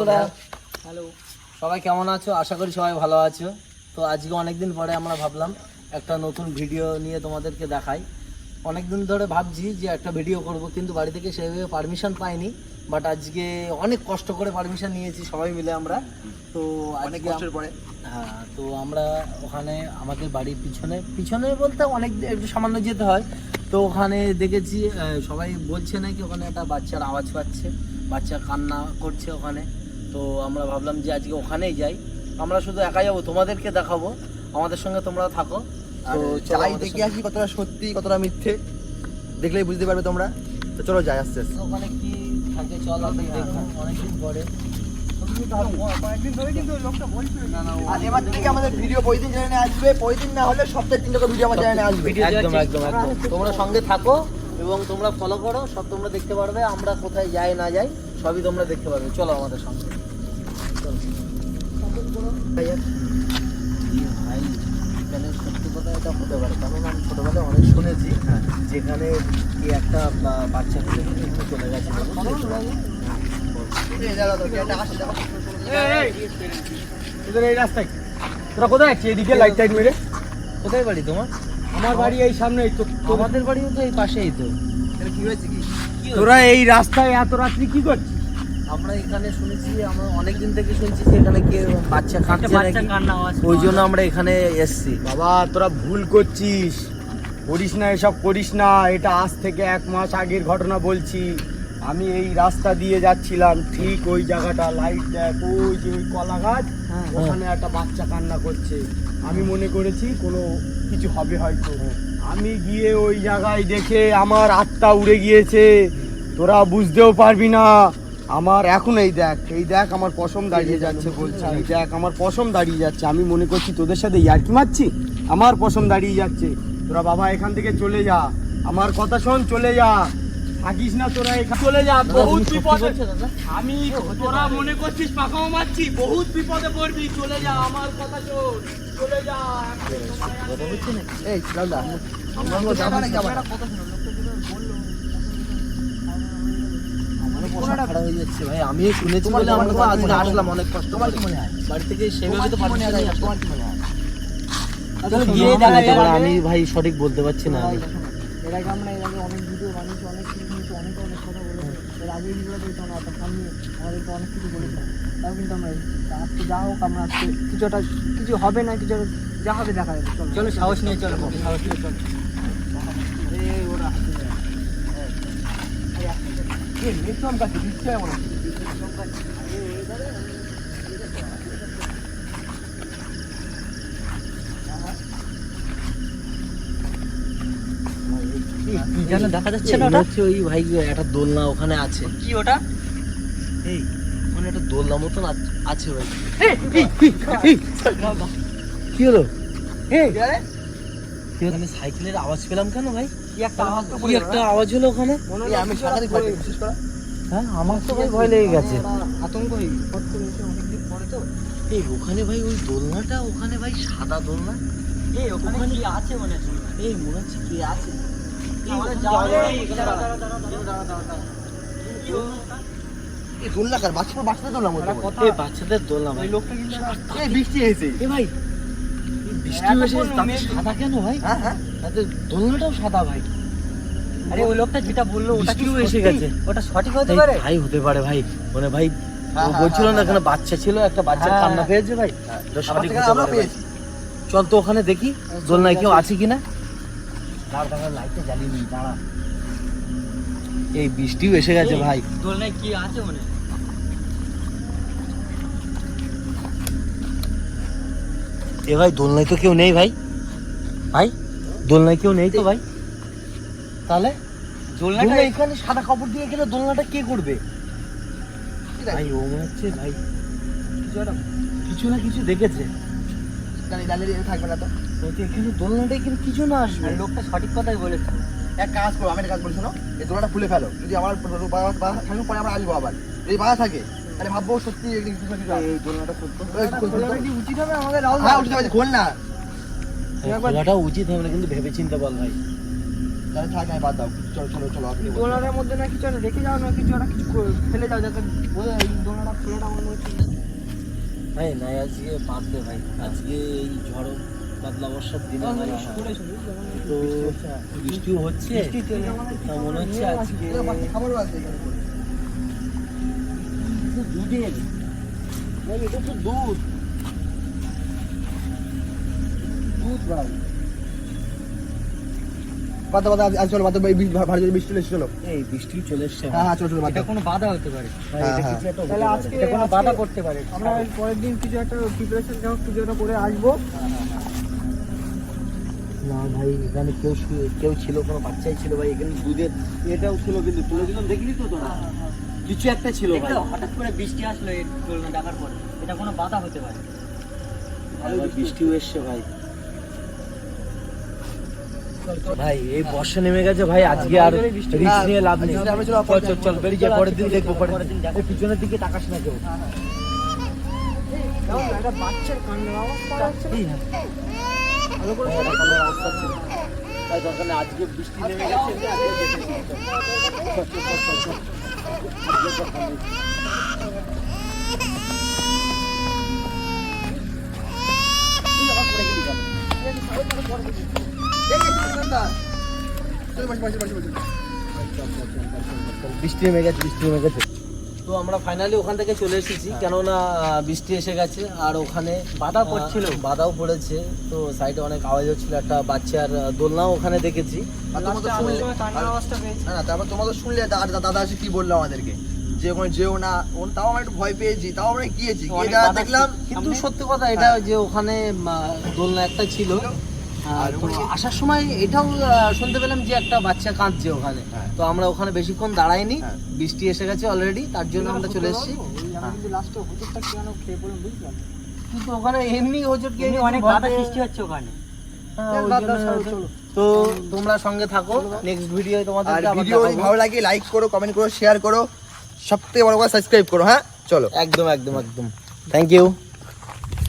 বন্ধুরা, হ্যালো, সবাই কেমন আছো? আশা করি সবাই ভালো আছো। তো আজকে অনেকদিন পরে আমরা ভাবলাম একটা নতুন ভিডিও নিয়ে তোমাদেরকে দেখাই। অনেকদিন ধরে ভাবছি যে একটা ভিডিও করব, কিন্তু বাড়ি থেকে সেভাবে পারমিশন পাইনি। বাট আজকে অনেক কষ্ট করে পারমিশন নিয়েছি সবাই মিলে আমরা। তো অনেক কষ্টের পরে হ্যাঁ, তো আমরা ওখানে আমাদের বাড়ির পিছনে বলতে অনেক একটু সামান্য যেতে হয়। তো ওখানে দেখেছি সবাই বলছে নাকি ওখানে একটা বাচ্চার আওয়াজ পাচ্ছে, বাচ্চা কান্না করছে ওখানে। তো আমরা ভাবলাম যে আজকে ওখানেই যাই। আমরা শুধু একা যাবো, তোমাদেরকে দেখাবো, আমাদের সঙ্গে তোমরা থাকো। তো চাই দেখে আসি কতটা সত্যি কতটা মিথ্যে, দেখলেই বুঝতে পারবে তোমরা। তো চলো যাই আস্তে আস্তে। ওখানে কি থাকে চল আমি দেখবো অনেকদিন পরে। আর এবার থেকে আমাদের ভিডিও প্রতিদিন চ্যানেলে আসবে, প্রতিদিন না হলে সপ্তাহে 3টা ভিডিও আমার চ্যানেলে আসবে। একদম একদম একদম তোমরা সঙ্গে থাকো এবং তোমরা ফলো করো, সব তোমরা দেখতে পারবে। আমরা কোথায় যাই না যাই সবই তোমরা দেখতে পারবে। চলো আমাদের সঙ্গে। ভাই এখানে সত্যি কথা এটা হতে পারে, কারণ আমি ছোটবেলায় অনেক শুনেছি যেখানে কি একটা বাচ্চা ছেলে এখানে চলে গেছে। এই রাস্তায় তোরা কোথায় যাচ্ছিস? এদিকে লাইট টাইট মেরে। কোথায় বাড়ি তোমার? আমার বাড়ি এই সামনে। তো আমাদের বাড়িও তো এই পাশেই। তো কি হয়েছে কি? তোরা এই রাস্তায় এত রাত্রি কি করছিস? আমরা এখানে শুনেছি, আমরা অনেকদিন থেকে শুনছি যে এখানে কে বাচ্চা কাঁদছে নাকি, ওই জন্য আমরা এখানে এসেছি। বাবা তোরা ভুল করছিস, করিস না, এসব করিস না। এটা আজ থেকে 1 মাস আগের ঘটনা বলছি। আমি এই রাস্তা দিয়ে যাচ্ছিলাম, ঠিক ওই জায়গাটা লাইট দেখ, ওই যে ওই কলা গাছ, ওখানে একটা বাচ্চা কান্না করছে। আমি মনে করেছি কোনো কিছু হবে হয়তো। আমি গিয়ে ওই জায়গায় দেখে আমার আত্মা উড়ে গিয়েছে, তোরা বুঝতেও পারবি না। আমার এখন এই দেখ আমার পশম দাঁড়িয়ে যাচ্ছে, বলছি এই দেখ আমার পশম দাঁড়িয়ে যাচ্ছে। আমি মনে করছি তোদের সাথে ইয়ার্কি মারছি, আমার পশম দাঁড়িয়ে যাচ্ছে। তোরা বাবা এখান থেকে চলে যা, আমার কথা শোন, চলে যা, থাকিস না তোরা এখানে, চলে যা। বহুত বিপদে আমি, তোরা মনে করছিস পাকাও মারছি, বহুত বিপদে পড়বি, চলে যা, আমার কথা শোন, চলে যা। এই দাদা আমরা যাবো না যাবো না। খারাপ হয়ে যাচ্ছে ভাই, আমি শুনেছি বলে আমরা তো আজকে আসলাম অনেক কষ্ট। তোমার কি মনে হয়? বাড়ি থেকে সেভাবে তো মনে হয়? পারমিশন তোমার কি মনে হয়? গিয়ে দেখা যাবে। আমি ভাই সঠিক বলতে পারছি না। এর আগে আমরা অনেক ভিডিও বানিয়েছি, অনেক কিছু নিয়েছি, অনেক কথা বলেছি। এর আগে ভিডিও দেখতাম না, একটা সামনে আমাদেরকে অনেক কিছু বলেছিলাম। তাও কিন্তু আমরা আজকে যা হোক, আমরা আজকে কিছু হবে না, কিছু যা হবে দেখা যাবে। চলো সাহস নিয়ে চলো, সাহস নিয়ে চলো। দেখা যাচ্ছে না ওটা? ওই ভাই একটা দোলনা ওখানে আছে। কি ওটা? এই ওখানে একটা দোলনা মতন আছে ভাই। কি হলো? ওখানে সাইকেলের আওয়াজ পেলাম কেন ভাই? কি একটা আওয়াজ তো কি একটা আওয়াজ হলো ওখানে? আমি সাংঘাতিক ভয় পেয়েছি, বিশেষ করে। হ্যাঁ, আমার তো ভাই ভয় লেগে গেছে। আতঙ্ক হয়ে গেছে, ফট করে এসে অনেকদিন পরে তো। এই ওখানে ভাই ওই দোলনাটা, ওখানে ভাই সাদা দোলনা। এই ওখানে কি আছে মনে হচ্ছে? এই মনে হচ্ছে কি আছে। আমাদের যাওয়া এই দোলনাকার বাচ্চাদের দোলনা মতো। এই বাচ্চাদের দোলনা ভাই। লোকটা কিন্তু এই বৃষ্টি এসে এ ভাই, এই বৃষ্টি হয়েছে, তাতে সাদা কেন ভাই? হ্যাঁ তাতে দোলনাটাও সাদা ভাই। আরে ওই লোকটা যেটা বললো ওটা কি বৃষ্টিও এসে সত্যি? গেছে। ওটা সঠিক হতে এই পারে? ভাই হতে পারে ভাই, মানে ভাই হ্যাঁ, ও হ্যাঁ, বলছিল না হ্যাঁ, এখানে বাচ্চা ছিল, একটা বাচ্চার হ্যাঁ। কান্না পেয়েছে ভাই। এটা সঠিক হতে আমরা পারে ভাই। পেয়েছি। চল তো ওখানে দেখি দোলনায় কেউ আছে কিনা। দাঁড়া লাইটটা জ্বালিয়ে নি, দাঁড়া। এই বৃষ্টিও এসে গেছে ভাই। দোলনায় কি আছে মনে? এ ভাই দোলনায় তো কেউ নেই ভাই। ভাই দোলনায় কেউ নেই তো ভাই। তাহলে দোলনাটা এখানে সাদা কাপড় দিয়ে গেলে দোলনাটা কে করবে ভাই? ও মনে হচ্ছে ভাই কিছু না কিছু দেখেছে। দাঁড়িয়ে থাকবে না তো। বলছি এখানে দোলনাটা এখানে কিছু না আসবে। আর লোকটা সঠিক কথাই বলেছে। এক কাজ করো, আমি একটা কাজ বলি শোনো, এই দোলনাটা খুলে ফেলো। যদি আমার বাধা থাকে পরে আমরা আসবো আবার। যদি বাধা থাকে তাহলে ভাববো সত্যি কিছু না কিছু আছে। এই দোলনাটা খুলতো। দোলনাটা কি উচিত হবে আমাদের? হ্যাঁ উঠতে পারছি, খোল না। খোলাটা উচিত হবে না, কিন্তু ভেবে চিন্তে বল ভাই। তাহলে থাক না বাদ দাও, চলো চলো চলো আপনি বলুন। দোলনার মধ্যে না কিছু একটা রেখে যাও, না কিছু একটা কিছু ফেলে যাও, যাতে বোঝা যায় এই দোলনাটা খোলাটা আমার মনে হচ্ছে ভাই নাই আজকে বাঁধবে ভাই, আজকে এই ঝড় বাদলা বর্ষার দিনে ভাই, তো বৃষ্টিও হচ্ছে, তা মনে হচ্ছে আজকে খাবারও আছে এখানে করে। দুধের ভাই, এটা তো দুধ দুধ ভাই। বাদ দাও বাদ দাও, আজ চলো বাদ দাও, ভারী জোরে বৃষ্টি চলে এসেছে, চলো। এই বৃষ্টি চলে এসছে হ্যাঁ হ্যাঁ চলো চলো বাদ এটা দাও। কোনো বাধা হতে পারে। ভাই, হ্যাঁ, এটা হ্যাঁ। কিছু একটা তাহলে হতে আজকে পারে। কোনো বাধা করতে পারে, আমরা পরের দিন কিছু একটা প্রিপারেশন যাও, কিছু একটা করে আসবো। না ভাই, এখানে কেউ ছিল, কোনো বাচ্চাই ছিল ভাই, এখানে দুধের এটাও ছিল, কিন্তু তুলেছিলাম দেখলি তো তোরা, কিছু একটা ছিল ভাই। হঠাৎ করে বৃষ্টি আসলো এই দোলনা ডাকার পরে, এটা কোনো বাধা হতে পারে। আবার বৃষ্টিও এসছে ভাই। ভাই এই বর্ষা নেমে গেছে ভাই, আজকে আর রিস্ক নিয়ে লাভ নেই। আমরা চলো, চল চল চল বেরিয়ে যাই, পরের দিন দেখবো, পরের দিন এই পিছনের দিকে তাকাস না কেউ। এটা বাচ্চার কান্নার আওয়াজ পাওয়া যাচ্ছে না? এই হ্যাঁ, ভালো করে এটা কান্নার অবস্থা ছিল। তাই দরকার নেই, আজকে বৃষ্টি নেমে গেছে, আজকে যেতে হবে। চল, চল, চল, চল, চল। আজকে তো খালি। তুই আবার পড়ে গেলি কেন? এই যে চলো না, চলো বসে বসে বসে বসে। বৃষ্টি নেমে গেছে, বৃষ্টি নেমে গেছে। তো আমরা ফাইনালি ওখান থেকে চলে এসেছি, কেননা বৃষ্টি এসে গেছে, আর ওখানে বাধা পড়ছিল। বাধাও পড়েছে, তো সাইডে অনেক আওয়াজ হচ্ছিল, একটা বাচ্চার দোলনাও ওখানে দেখেছি। আর তোমরা তো লাস্টে শুনলে, আমি সময় কান্নার আওয়াজটা পেয়েছি। না না তারপর তোমরা তো শুনলে দাদা এসে কি বললো আমাদেরকে, যে ওখানে যেও না, তাও আমরা একটু ভয় পেয়েছি, তাও আমরা গিয়েছি, গিয়ে অনেক যা বাধা দেখলাম। কিন্তু সত্যি কথা এটা যে ওখানে দোলনা একটা ছিল, আর তো আসার সময় এটাও শুনতে পেলাম যে একটা বাচ্চা কাঁদছে ওখানে। হ্যাঁ। তো আমরা ওখানে বেশিক্ষণ দাঁড়াইনি, হ্যাঁ। বৃষ্টি এসে গেছে অলরেডি, তার জন্য আমরা চলে এসেছি। আমি কিন্তু লাস্টে হুজুরটা কেন খেয়ে পড়লাম বুঝলাম। কিন্তু ওখানে এমনি হোঁচট খেয়ে এমনি অনেক ভয় বাধা পেয়ে- সৃষ্টি হচ্ছে ওখানে। হ্যাঁ, হ্যাঁ, ওই বাদ দাও, জন্য ছাড়ো, হয়তো। চলো। তো তোমরা সঙ্গে থাকো, নেক্সট ভিডিও তোমাদের আর ভিডিও যদি ভালো লাগে লাইক করো, কমেন্ট করো, শেয়ার করো, সবথেকে বড় কথা সাবস্ক্রাইব করো। হ্যাঁ চলো। একদম একদম একদম, থ্যাংক ইউ।